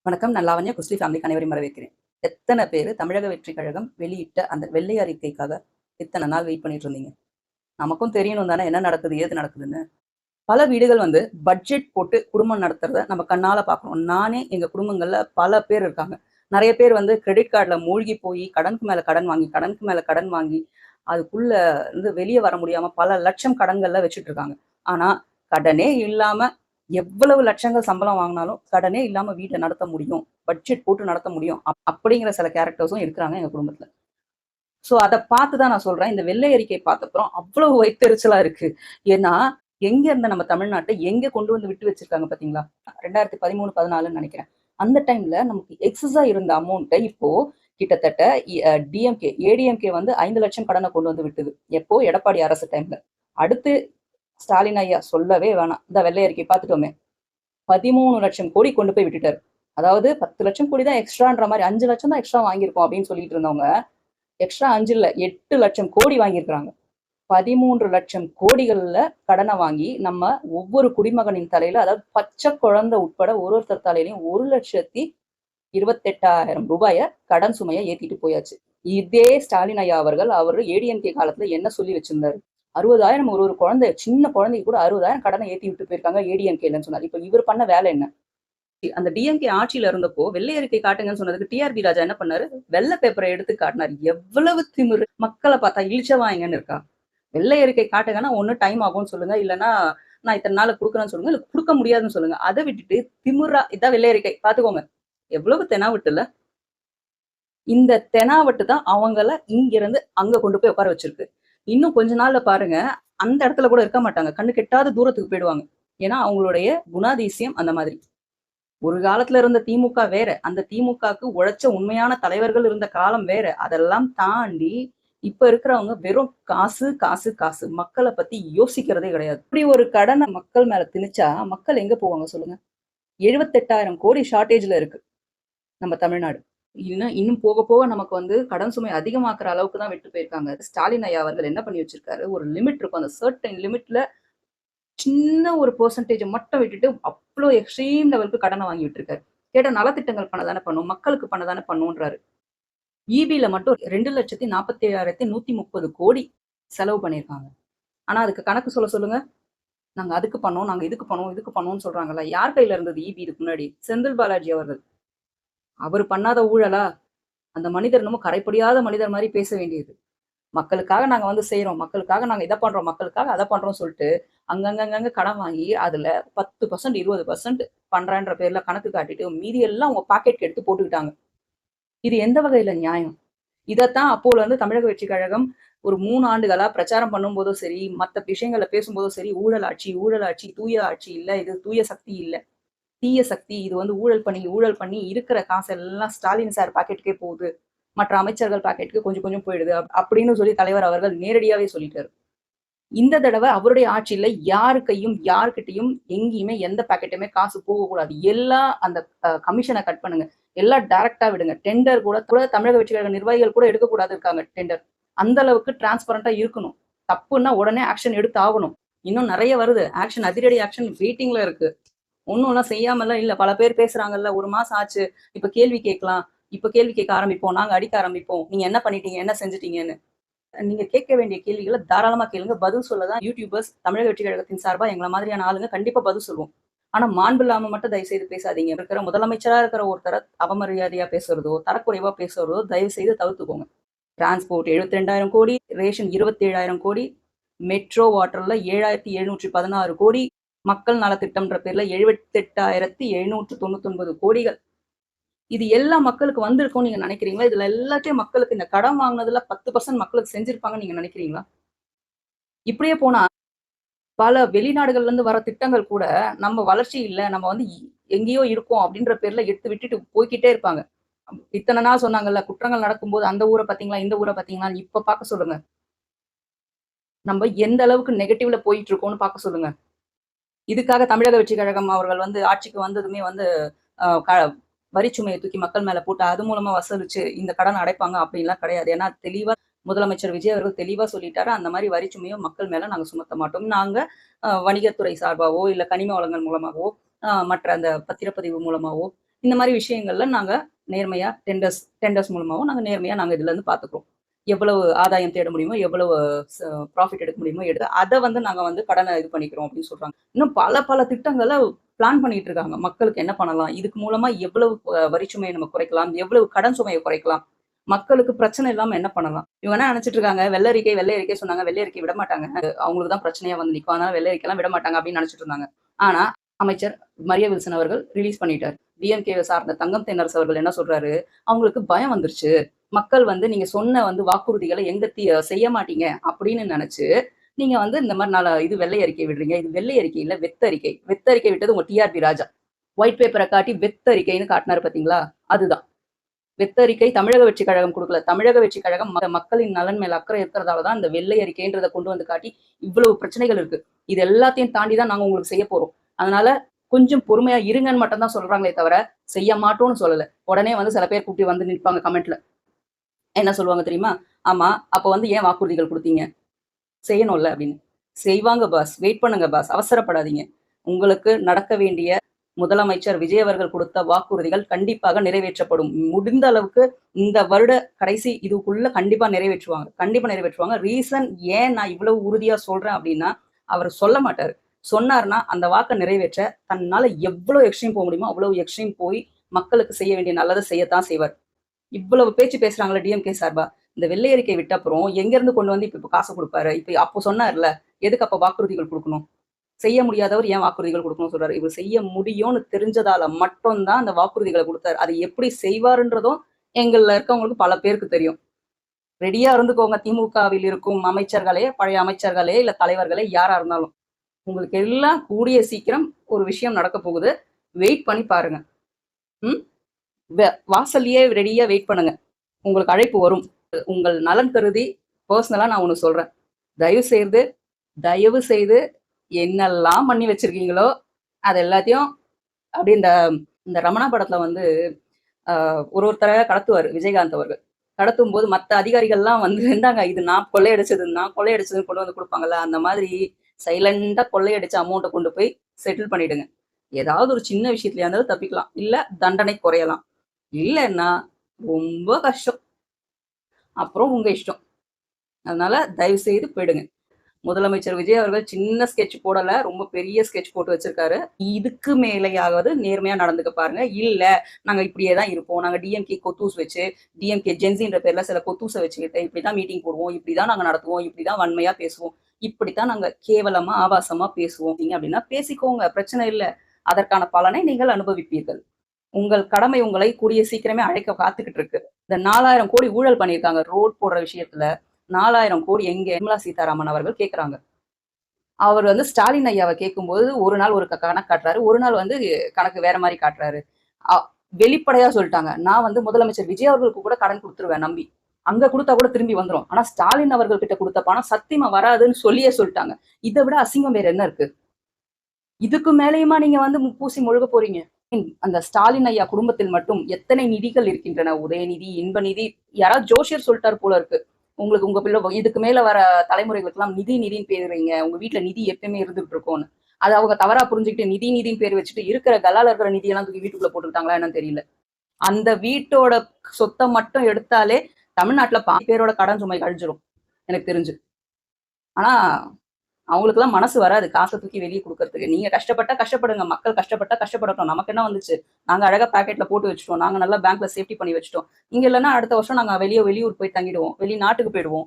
வணக்கம். நான் லாவண்யா. குஸ்லி ஃபேமிலிக்கு அனைவரையும் வரவேற்கிறேன். எத்தன பேரு தமிழக வெற்றிக் கழகம் வெளியிட்ட அந்த வெள்ளை அறிக்கைக்காக இத்தன நாள் வெயிட் பண்ணிட்டு இருந்தீங்க? நமக்கும் தெரியணும் தானே என்ன நடக்குது, ஏது நடக்குதுன்னு. பல வீடுகள் வந்து பட்ஜெட் போட்டு குடும்பம் நடத்துறத நம்ம கண்ணால பார்க்குறோம். நானே எங்க குடும்பங்கள்ல பல பேர் இருக்காங்க. நெறைய பேர் வந்து கிரெடிட் கார்ட்ல மூழ்கி போயி கடனுக்கு மேல கடன் வாங்கி, கடனுக்கு மேல கடன் வாங்கி, அதுக்குள்ள இருந்து வெளிய வர முடியாம பல லட்சம் கடன்கள்ல வச்சுட்டு இருக்காங்க. ஆனா, கடனே இல்லாம எவ்வளவு லட்சங்கள் சம்பளம் வாங்குனாலும், கடனே இல்லாம வீட்ட நடத்த முடியும். பட்ஜெட் போட்டு நடத்த முடியும். அப்படிங்கிற சில கேரக்டர்ஸும் இருக்கிறாங்க எங்க குடும்பத்துல. ஸோ அத பார்த்து தான் நான் சொல்றேன். இந்த வெள்ளை அறிக்கை பார்த்தப்புறம் அவ்வளவு வயித்தெரிச்சலா இருக்கு. ஏன்னா, எங்க இருந்த நம்ம தமிழ்நாட்ட எங்க கொண்டு வந்து விட்டு வச்சிருக்காங்க பார்த்தீங்களா? 2013, 14ன்னு நெனைக்கிறேன். அந்த டைம்ல நமக்கு எக்ஸஸா இருந்த அமௌண்ட்ட இப்போ கிட்டத்தட்ட டிஎம்கே, ஏடிஎம்கே வந்து 5,00,000 கடன கொண்டு வந்து விட்டது. எப்போ? எடப்பாடி அரசு டைம்ல. அடுத்து ஸ்டாலின் ஐயா சொல்லவே வேணாம். இந்த வெள்ளை அறிக்கை பார்த்துட்டோமே. 13,00,000 கோடி கொண்டு போய் விட்டுட்டாரு. அதாவது 10,00,000 கோடி தான் எக்ஸ்ட்ரான்ற மாரி 5,00,000 தான் எக்ஸ்ட்ரா வாங்கியிருக்கோம் அப்படின்னு சொல்லிட்டு இருந்தவங்க, எக்ஸ்ட்ரா 5 இல்ல 8,00,000 கோடி வாங்கியிருக்கிறாங்க. 13,00,000 கோடிகள்ல கடன வாங்கி, நம்ம ஒவ்வொரு குடிமகனின் தலையில அதாவது பச்சை குழந்தை உட்பட ஒருத்தர் தலையிலயும் ரூ. 1,28,000 கடன் சுமைய ஏத்திட்டு போயாச்சு. இதே ஸ்டாலின் ஐயா அவர்கள், அவரு ஏடிஎம்கே காலத்துல என்ன சொல்லி வச்சிருந்தாரு? 60,000 ஒரு குழந்தை சின்ன குழந்தைக்கு கூட 60,000 கடன ஏத்தி விட்டு போயிருக்காங்க ஏடிஎம்கேலன்னு சொன்னாரு. இப்ப இவரு பண்ண வேலை என்ன? அந்த டிஎம்கே ஆட்சியில இருந்தப்போ வெள்ளை அறிக்கை காட்டுங்கன்னு சொன்னதுக்கு டிஆர்பி ராஜா என்ன பண்ணாரு? வெள்ள பேப்பர எடுத்து காட்டினாரு. எவ்வளவு திமிரு! மக்கள பார்த்தா இளிச்சவாயங்கன்னு இருக்கா? வெள்ளை அறிக்கை காட்டுங்கன்னா, ஒண்ணு டைம் ஆகும்னு சொல்லுங்க. இல்லன்னா, நான் இத்தன நாள்ல குடுக்குறேன்னு சொல்லுங்க. இல்ல குடுக்க முடியாதுன்னு சொல்லுங்க. அத விட்டுட்டு திமிரா இதான் வெள்ளை அறிக்கை பார்த்துக்கோங்க. எவ்வளவு தெனாவட்டுல்ல? இந்த தெனாவட்டு தான் அவங்கள இங்கிருந்து அங்க கொண்டு போய் உட்கார வச்சிருக்கு. இன்னும் கொஞ்ச நாள்ல பாருங்க, அந்த இடத்துல கூட இருக்க மாட்டாங்க. கண்ணு கெட்டாத தூரத்துக்கு போயிடுவாங்க. ஏன்னா, அவங்களுடைய குணாதிசயம் அந்த மாதிரி. ஒரு காலத்துல இருந்த திமுக வேற. அந்த திமுகக்கு உழைச்ச உண்மையான தலைவர்கள் இருந்த காலம் வேற. அதெல்லாம் தாண்டி, இப்ப இருக்கிறவங்க வெறும் காசு, காசு, காசு. மக்கள பத்தி யோசிக்கிறதே கிடையாது. இப்படி ஒரு கடன மக்கள் மேல திணிச்சா, மக்கள் எங்க போவாங்க சொல்லுங்க? 78,000 கோடி ஷார்டேஜ்ல இருக்கு நம்ம தமிழ்நாடு. இன்னும் போக போக நமக்கு வந்து கடன் சுமை அதிகமாக்குற அளவுக்கு தான் விட்டு போயிருக்காங்க. ஸ்டாலின் ஐயா அவர்கள் என்ன பண்ணி வச்சிருக்காரு, ஒரு லிமிட் இருக்கும். அந்த சர்டைன் லிமிட்ல சின்ன ஒரு பெர்சன்டேஜ மட்டும் விட்டுட்டு, அவ்ளோ எக்ஸ்ட்ரீம் லெவலுக்கு கடன வாங்கி விட்டுருக்காரு. கேட்டா நலத்திட்டங்கள் பண்ண தானே பண்ணும். மக்களுக்கு பண்ண தானே பண்ணுன்றாரு. ஈபில மட்டும் 2,47,130 கோடி செலவு பண்ணியிருக்காங்க. ஆனா அதுக்கு கணக்கு சொல்ல சொல்லுங்க. நாங்க அதுக்கு பண்ணோம், நாங்க இதுக்கு பண்ணோம், இதுக்கு பண்ணோம்னு சொல்றாங்கல்ல. யார் கையில இருந்தது ஈபி இதுக்கு முன்னாடி? செந்தில் பாலாஜி அவர்கள். அவரு பண்ணாத ஊழலா? அந்த மனிதர் என்னமோ கரைபடியாத மனிதர் மாரி பேச வேண்டியது. மக்களுக்காக நாங்க வந்து செய்றோம். மக்களுக்காக நாங்க இத பண்றோம். மக்களுக்காக அத பண்றோம்னு சொல்ட்டு, அங்கங்க கடன் வாங்கி, அதுல 10% 20% பண்றேன்ற பேர்ல கணக்கு காட்டிட்டு, மீதி எல்லாம் உங்க பாக்கெட்க்கு எடுத்து போட்டுக்கிட்டாங்க. இது எந்த வகையில நியாயம்? இதத்தான் அப்போலருந்து தமிழக வெற்றிக் கழகம் ஒரு 3 ஆண்டுகளா பிரச்சாரம் பண்ணும்போதும் சரி, மத்த விஷயங்கள்ல பேசும்போதும் சரி, ஊழல் ஆட்சி, ஊழல் ஆட்சி, தூய ஆட்சி இல்ல, இது தூய சக்தி இல்ல. தீய சக்தி. இது வந்து ஊழல் பண்ணி இருக்கிற காசெல்லாம் ஸ்டாலின் சார் பாக்கெட்டுக்கே போகுது. மற்ற அமைச்சர்கள் பாக்கெட்டுக்கு கொஞ்சம் கொஞ்சம் போயிடுது. அப்படின்னு சொல்லி தலைவர் அவர்கள் நேரடியாவே சொல்லிட்டாரு. இந்த தடவ அவருடைய ஆட்சியில யாரு கையும், யார்கிட்டயும் எங்கேயுமே எந்த பாக்கெட்டுமே காசு போகக்கூடாது. எல்லாம் அந்த கமிஷன கட் பண்ணுங்க. எல்லாம் டைரக்ட்டா விடுங்க. டெண்டர் கூட கூட தமிழக வெற்றி கழக நிர்வாகிகள் கூட எடுக்கக்கூடாது இருக்காங்க டெண்டர். அந்த அளவுக்கு டிரான்ஸ்பரண்டா இருக்கணும். தப்புன்னா உடனே ஆக்ஷன் எடுத்து ஆகணும். இன்னும் நெறைய வருது. ஆக்ஷன் அதிரடி ஆக்ஷன் வெயிட்டிங்ல இருக்கு. ஒண்ணும்லாம் செய்யாமல்லாம் இல்ல. பல பேர் பேசுறாங்கல்ல. 1 மாசம் ஆச்சு. இப்ப கேள்வி கேட்கலாம். இப்ப கேள்வி கேட்க ஆரம்பிப்போம். நாங்க அடிக்க ஆரம்பிப்போம். நீங்க என்ன பண்ணிட்டீங்க? என்ன செஞ்சுட்டீங்கன்னு. நீங்க கேட்க வேண்டிய கேள்விகள தாராளமா கேளுங்க. பதில் சொல்ல தான் யூடியூபர்ஸ் தமிழக வெற்றி கழகத்தின் சார்பா எங்கள மாதிரியான ஆளுங்க கண்டிப்பா பதில் சொல்லுவோம். ஆனா மாண்பு இல்லாம மட்டும் தயவு செய்து பேசாதீங்க. இருக்கிற முதலமைச்சரா இருக்கிற ஒருத்தர அவமரியாதையா பேசுறதோ, தரக்குறைவா பேசுறதோ தயவு செய்து தவிர்த்துக்கோங்க. டிரான்ஸ்போர்ட் 72,000 கோடி, ரேஷன் 27,000 கோடி, மெட்ரோ வாட்டர்ல 7,716 கோடி, மக்கள் நலத்திட்டம்ன்ற பேர்ல 78,799 கோடிகள். இது எல்லா மக்களுக்கு வந்திருக்கும்னு நீங்க நினைக்கிறீங்களா? இதுல எல்லாத்தையும் மக்களுக்கு இந்த கடன் வாங்குனதுல 10% மக்களுக்கு செஞ்சிருப்பாங்கன்னு நீங்க நினைக்கிறீங்களா? இப்படியே போனா பல வெளிநாடுகள்ல இருந்து வர திட்டங்கள் கூட நம்ம வளர்ச்சி இல்ல, நம்ம வந்து எங்கேயோ இருக்கோம் அப்படின்ற பேர்ல எடுத்து விட்டுட்டு போய்க்கிட்டே இருப்பாங்க. இத்தன நாள் சொன்னாங்கல்ல, குற்றங்கள் நடக்கும்போது அந்த ஊர பார்த்தீங்களா, இந்த ஊர பார்த்தீங்களான்னு இப்ப பார்க்க சொல்லுங்க. நம்ம எந்த அளவுக்கு நெகட்டிவ்ல போயிட்டு இருக்கோம்னு பார்க்க சொல்லுங்க. இதுக்காக தமிழக வெற்றி கழகம் அவர்கள் வந்து ஆட்சிக்கு வந்ததுமே வந்து அ க வரிச்சுமைய தூக்கி மக்கள் மேல போட்டு அது மூலமா வசூலிச்சு இந்த கடன அடைப்பாங்க அப்படின்லாம் கிடையாது. ஏன்னா தெளிவா முதலமைச்சர் விஜய் அவர்கள் தெளிவா சொல்லிட்டாரு. அந்த மாரி வரிச்சுமைய மக்கள் மேல நாங்க சுமத்த மாட்டோம். நாங்க வணிகத்துறை சார்பாவோ, இல்ல கனிம வளங்கள் மூலமாகவோ, மற்ற அந்த பத்திரப்பதிவு மூலமாவோ, இந்த மாதிரி விஷயங்கள்ல நாங்க நேர்மையா டெண்டர்ஸ் மூலமாவும் நாங்க நேர்மையா நாங்க இதுல இருந்து பாத்துக்கிறோம். எவ்வளவு ஆதாயம் தேட முடியுமோ, எவ்வளவு ப்ராஃபிட் எடுக்க முடியுமோ எடுத்து, அத வந்து நாங்க வந்து கடன இது பண்ணிக்கிறோம் அப்படின்னு சொல்றாங்க. இன்னும் பல பல திட்டங்கள பிளான் பண்ணிட்டு இருக்காங்க. மக்களுக்கு என்ன பண்ணலாம்? இதுக்கு மூலமா எவ்வளவு வரிச்சுமைய நம்ம குறைக்கலாம்? எவ்வளவு கடன் சுமைய குறைக்கலாம்? மக்களுக்கு பிரச்சனை இல்லாம என்ன பண்ணலாம்? இவங்க என்ன நெனச்சுட்டு இருக்காங்க, வெள்ளை அறிக்கை சொன்னாங்க. வெள்ளை அறிக்கை விட மாட்டாங்க. அவங்களுக்கு தான் பிரச்சனையா வந்து நிக்கும். அதனால வெள்ளை அறிக்கைலாம் விட மாட்டாங்க அப்படின்னு நெனச்சுட்டு இருந்தாங்க. ஆனா, அமைச்சர் மரிய வில்சன் அவர்கள் ரிலீஸ் பண்ணிட்டார். டிஎம்கேவை சார்ந்த தங்கம் தென்னரசு அவர்கள் என்ன சொல்றாரு, அவங்களுக்கு பயம் வந்துருச்சு. மக்கள் வந்து நீங்க சொன்ன வந்து வாக்குறுதிகளை எங்க செய்ய மாட்டீங்க அப்படின்னு நெனச்சு, நீங்க வந்து இந்த மாரி இது வெள்ளை அறிக்கை விடுறீங்க. இது வெள்ளை அறிக்கை இல்ல, வெத்தறிக்கை. வெத்தறிக்கை விட்டது உங்க டிஆர்பி ராஜா. ஒயிட் பேப்பர காட்டி வெத்தறிக்கைன்னு காட்டுனாரு பாத்தீங்களா? அதுதான். வெத்தறிக்கை தமிழக வெற்றி கழகம் குடுக்கல. தமிழக வெற்றி கழகம் மக்களின் நலன் மேல அக்கறை இருக்கிறதால தான் இந்த வெள்ளை அறிக்கைன்றத கொண்டு வந்து காட்டி, இவ்வளவு பிரச்சனைகள் இருக்கு. இது எல்லாத்தையும் தாண்டி தான் நாங்க உங்களுக்கு செய்ய போறோம். அதனால கொஞ்சம் பொறுமையா இருங்கன்னு மட்டும் தான் சொல்றாங்களே தவிர, செய்ய மாட்டோம்னு சொல்லல. உடனே வந்து சில பேர் கூப்பிட்டு வந்து நிப்பாங்க கமெண்ட்ல. என்ன சொல்லுவாங்க தெரியுமா? ஆமா, அப்ப வந்து ஏன் வாக்குறுதிகள் குடுத்தீங்க? செய்யணும்ல அப்படின்னு. செய்வாங்க பாஸ். வெயிட் பண்ணுங்க பாஸ். அவசரப்படாதீங்க. உங்களுக்கு நடக்க வேண்டிய முதலமைச்சர் விஜய் அவர்கள் கொடுத்த வாக்குறுதிகள் கண்டிப்பாக நிறைவேற்றப்படும். முடிந்த அளவுக்கு இந்த வருட கடைசி இதுக்குள்ள கண்டிப்பா நிறைவேற்றுவாங்க. கண்டிப்பா நிறைவேற்றுவாங்க. ரீசன் ஏன் நான் இவ்வளவு உறுதியா சொல்றேன் அப்படின்னா, அவர் சொல்ல மாட்டாரு. சொன்னார்னா அந்த வாக்க நிறைவேற்ற தன்னால எவ்வளவு எக்ஸ்ட்ரீம் போக முடியுமோ அவ்வளவு எக்ஸ்ட்ரீம் போய் மக்களுக்கு செய்ய வேண்டிய நல்லதை செய்யத்தான் செய்வார். இவ்வளவு பேச்சு பேசுறாங்கல்ல டிஎம்கே சார்பா. இந்த வெள்ளை அறிக்கை விட்ட அப்புறம் எங்க இருந்து கொண்டு வந்து இப்ப காசு குடுப்பாரு? இப்ப அப்போ சொன்னார்ல, எதுக்கு அப்ப வாக்குறுதிகள் குடுக்கணும்? செய்ய முடியாதவர் ஏன் வாக்குறுதிகள் குடுக்கணும்னு சொல்றாரு. இவர் செய்ய முடியும்னு தெரிஞ்சதால மட்டும் தான் அந்த வாக்குறுதிகள குடுத்தாரு. அதை எப்படி செய்வாருன்றதும் எங்கள்ல இருக்கவங்களுக்கு பல பேருக்கு தெரியும். ரெடியா இருந்துக்கோங்க திமுகவில் இருக்கும் அமைச்சர்களே, பழைய அமைச்சர்களே, இல்ல தலைவர்களே யாரா இருந்தாலும். உங்களுக்கு எல்லாம் கூடிய சீக்கிரம் ஒரு விஷயம் நடக்க போகுது. வெயிட் பண்ணி பாருங்க. ம். வாசல்லயே ரெடியா வெயிட் பண்ணுங்க. உங்களுக்கு அழைப்பு வரும். உங்கள் நலன் கருதி பர்சனலா நான் ஒண்ணு சொல்றேன். தயவு செய்து தயவு செய்து என்னெல்லாம் பண்ணி வச்சிருக்கீங்களோ, அது எல்லாத்தையும் அப்படியே இந்த இந்த ரமணா படத்துல வந்து ஒருத்தர கடத்துவாரு விஜயகாந்த் அவர்கள். கடத்தும்போது மத்த அதிகாரிகள்லாம் வந்து இந்தாங்க இது நான் கொள்ளையடிச்சதுன்னு கொண்டு வந்து குடுப்பாங்கல்ல, அந்த மாதிரி சைலன்ட்டா கொள்ளையடிச்ச அமௌண்ட்ட கொண்டு போய் செட்டில் பண்ணிடுங்க. ஏதாவது ஒரு சின்ன விஷயத்துலயா இருந்தாலும் தப்பிக்கலாம். இல்ல தண்டனை குறையலாம். இல்லன்னா ரொம்ப கஷ்டம். அப்புறம் உங்க இஷ்டம். அதனால தயவு செய்து போயிடுங்க. முதலமைச்சர் விஜய் அவர்கள் சின்ன ஸ்கெட்ச் போடல. ரொம்ப பெரிய ஸ்கெட்ச் போட்டு வச்சிருக்காரு. இதுக்கு மேலேயாவது நேர்மையா நடந்துக்க பாருங்க. இல்ல நாங்க இப்படியே தான் இருப்போம். நாங்க டிஎம்கே கொத்தூஸ் வச்சு, டிஎம்கே ஜென்ஸின்ற பேர்ல சில கொத்தூஸ வச்சுக்கிட்டு இப்படிதான் மீட்டிங் போடுவோம். இப்படிதான் நாங்க நடத்துவோம். இப்படிதான் வன்மையா பேசுவோம். இப்படித்தான் நாங்க கேவலமா, ஆபாசமா பேசுவோம். அப்படின்னா பேசிக்கோங்க. பிரச்சனை இல்ல. அதற்கான பலனை நீங்கள் அனுபவிப்பீர்கள். உங்கள் கடமை உங்களை கூடிய சீக்கிரமே அழைக்க காத்துக்கிட்டு இருக்கு. இந்த 4000 கோடி ஊழல் பண்ணியிருக்காங்க ரோட் போடுற விஷயத்துல. 4000 கோடி எங்க? நிர்மலா சீதாராமன் அவர்கள் கேட்குறாங்க. அவர் வந்து ஸ்டாலின் ஐயாவை கேட்கும்போது ஒரு நாள் ஒரு கணக்கு காட்டுறாரு. ஒரு நாள் வந்து கணக்கு வேற மாரி காட்டுறாரு. அ வெளிப்படையா சொல்லிட்டாங்க. நான் வந்து முதலமைச்சர் விஜய் அவர்களுக்கு கூட கடன் குடுத்துருவேன் நம்பி. அங்க குடுத்தா கூட திரும்பி வந்துரும். ஆனா ஸ்டாலின் அவர்கள் கிட்ட குடுத்த பணம் சத்தியமா வராதுன்னு சொல்லியே சொல்லிட்டாங்க. இத விட அசிங்கம் வேற என்ன இருக்கு? இதுக்கு மேலயுமா நீங்க வந்து பூசி முழுக போறீங்க? அந்த ஸ்டாலின் ஐயா குடும்பத்தில் மட்டும் எத்தனை நிதிகள் இருக்கின்றன? உதயநிதி, இன்பநிதி, யாராவது ஜோசியர் சொல்லிட்டார் போல இருக்கு. உங்களுக்கு உங்க பிள்ளை இதுக்கு மேல வர தலைமுறைகளுக்கெல்லாம் நிதின்னு பேர் வைங்க. உங்க வீட்ல நிதி எப்பயுமே இருந்துட்டு இருக்கும்னு. அது அவங்க தவறா புரிஞ்சுக்கிட்டு நிதின்னு பேர் வச்சுட்டு இருக்கிற கலால இருக்கிற நிதியெல்லாம் தூக்கி வீட்டுக்குள்ள போட்டுக்கிட்டாங்களா என்னன்னு தெரியல. அந்த வீட்டோட சொத்தை மட்டும் எடுத்தாலே தமிழ்நாட்டுல பாதி பேரோட கடன் சுமை கழிஞ்சிரும் எனக்கு தெரிஞ்சு. ஆனா அவங்களுக்கெல்லாம் மனசு வராது காசை தூக்கி வெளியே கொடுக்கறதுக்கு. நீங்க கஷ்டப்பட்டா கஷ்டப்படுங்க. மக்கள் கஷ்டப்பட்டா கஷ்டப்படட்டும். நமக்கு என்ன வந்துச்சு? நாங்க அழகா பாக்கெட்ல போட்டு வச்சுட்டோம். நாங்க நல்லா பேங்க்ல சேஃப்டி பண்ணி வச்சுட்டோம். இங்க இல்லைன்னா அடுத்த வருஷம் நாங்க வெளியூர் போய் தங்கிடுவோம். வெளிநாட்டுக்கு போயிடுவோம்.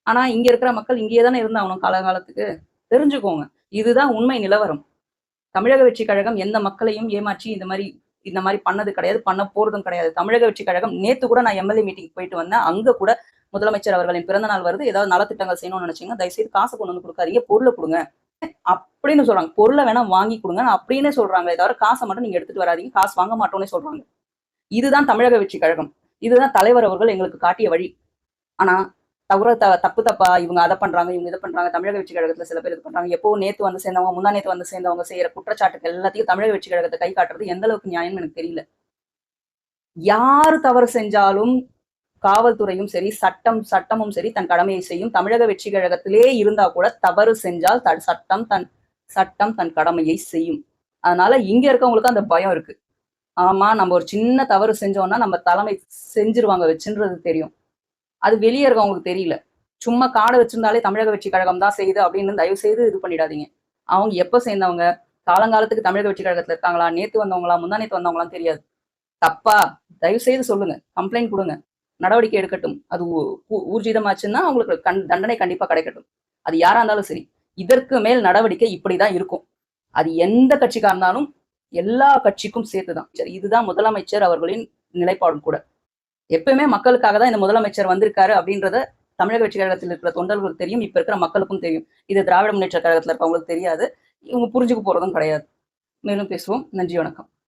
ஆனா இங்க இருக்கிற மக்கள் இங்கேயே தானே இருந்தாகணும் காலகாலத்துக்கு. தெரிஞ்சுக்கோங்க. இதுதான் உண்மை நிலவரம். தமிழக வெற்றி கழகம் எந்த மக்களையும் ஏமாற்றி இந்த மாதிரி பண்ணது கிடையாது. பண்ண போறதும் கிடையாது. தமிழக வெற்றி கழகம் நேத்து கூட நான் எம்எல்ஏ மீட்டிங் போயிட்டு வந்தேன். அங்க கூட முதலமைச்சர் அவர்களின் பிறந்த நாள் வருது. ஏதாவது நலத்திட்டங்கள் செய்யணும்னு நினைச்சீங்கன்னா தயவுசெய்து காசு கொண்டு வந்து கொடுக்காதீங்க. பொருளை கொடுங்க அப்படின்னு சொல்றாங்க. பொருளை வேணா வாங்கி கொடுங்க அப்படின்னு சொல்றாங்களே தவிர காசை மட்டும் நீங்க எடுத்துட்டு வராதீங்க. காசு வாங்க மாட்டோம்னே சொல்றாங்க. இதுதான் தமிழக வெற்றி கழகம். இதுதான் தலைவர் அவர்கள் எங்களுக்கு காட்டிய வழி. ஆனா தப்பா இவங்க அதை பண்றாங்க, இவங்க இதை பண்றாங்க. தமிழக வெற்றி கழகத்துல சில பேர் இது பண்றாங்க. எப்போ நேத்து வந்து சேர்ந்தவங்க, முந்தா நேத்து வந்து சேர்ந்தவங்க செய்யற குற்றச்சாட்டுகள் எல்லாத்தையும் தமிழக வெற்றி கழகத்தை கை காட்டுறது எந்த அளவுக்கு நியாயம்னு எனக்கு தெரியல. யாரு தவறு செஞ்சாலும் காவல்துறையும் சரி, சட்டமும் சரி தன் கடமையை செய்யும். தமிழக வெற்றி கழகத்திலே இருந்தா கூட தவறு செஞ்சால் சட்டம் தன் கடமையை செய்யும். அதனால இங்க இருக்கவங்களுக்கு அந்த பயம் இருக்கு. ஆமா, நம்ம ஒரு சின்ன தவறு செஞ்சோம்னா, நம்ம தலைமை செஞ்சுருவாங்க வச்சுன்றது தெரியும். அது வெளிய இருக்கவங்களுக்கு தெரியல. சும்மா கார்ட வச்சிருந்தாலே தமிழக வெற்றி கழகம் தான் செய்யுது அப்படின்னு தயவு செய்து இது பண்ணிடாதீங்க. அவங்க எப்ப சேர்ந்தவங்க? காலங்காலத்துக்கு தமிழக வெற்றி கழகத்துல இருக்காங்களா? நேத்து வந்தவங்களா? முந்தா நேத்து வந்தவங்களான்னு தெரியாது. தப்பா? தயவு செய்து சொல்லுங்க. கம்ப்ளைண்ட் குடுங்க. நடவடிக்கை எடுக்கட்டும். அது ஊர்ஜிதமாச்சுன்னா அவங்களுக்கு தண்டனை கண்டிப்பா கிடைக்கட்டும். அது யாரா இருந்தாலும் சரி. இதற்கு மேல் நடவடிக்கை இப்படிதான் இருக்கும். அது எந்த கட்சிக்கா இருந்தாலும் எல்லா கட்சிக்கும் சேர்த்துதான். சரி, இதுதான் முதலமைச்சர் அவர்களின் நிலைப்பாடும் கூட. எப்பவுமே மக்களுக்காக தான் இந்த முதலமைச்சர் வந்திருக்காரு அப்படின்றத தமிழக வெற்றி கழகத்தில் இருக்கிற தொண்டர்களுக்கு தெரியும். இப்ப இருக்கிற மக்களுக்கும் தெரியும். இது திராவிட முன்னேற்ற கழகத்துல இருக்கவங்களுக்கு தெரியாது. இவங்க புரிஞ்சுக்க போறதும் கிடையாது. மேலும் பேசுவோம். நன்றி, வணக்கம்.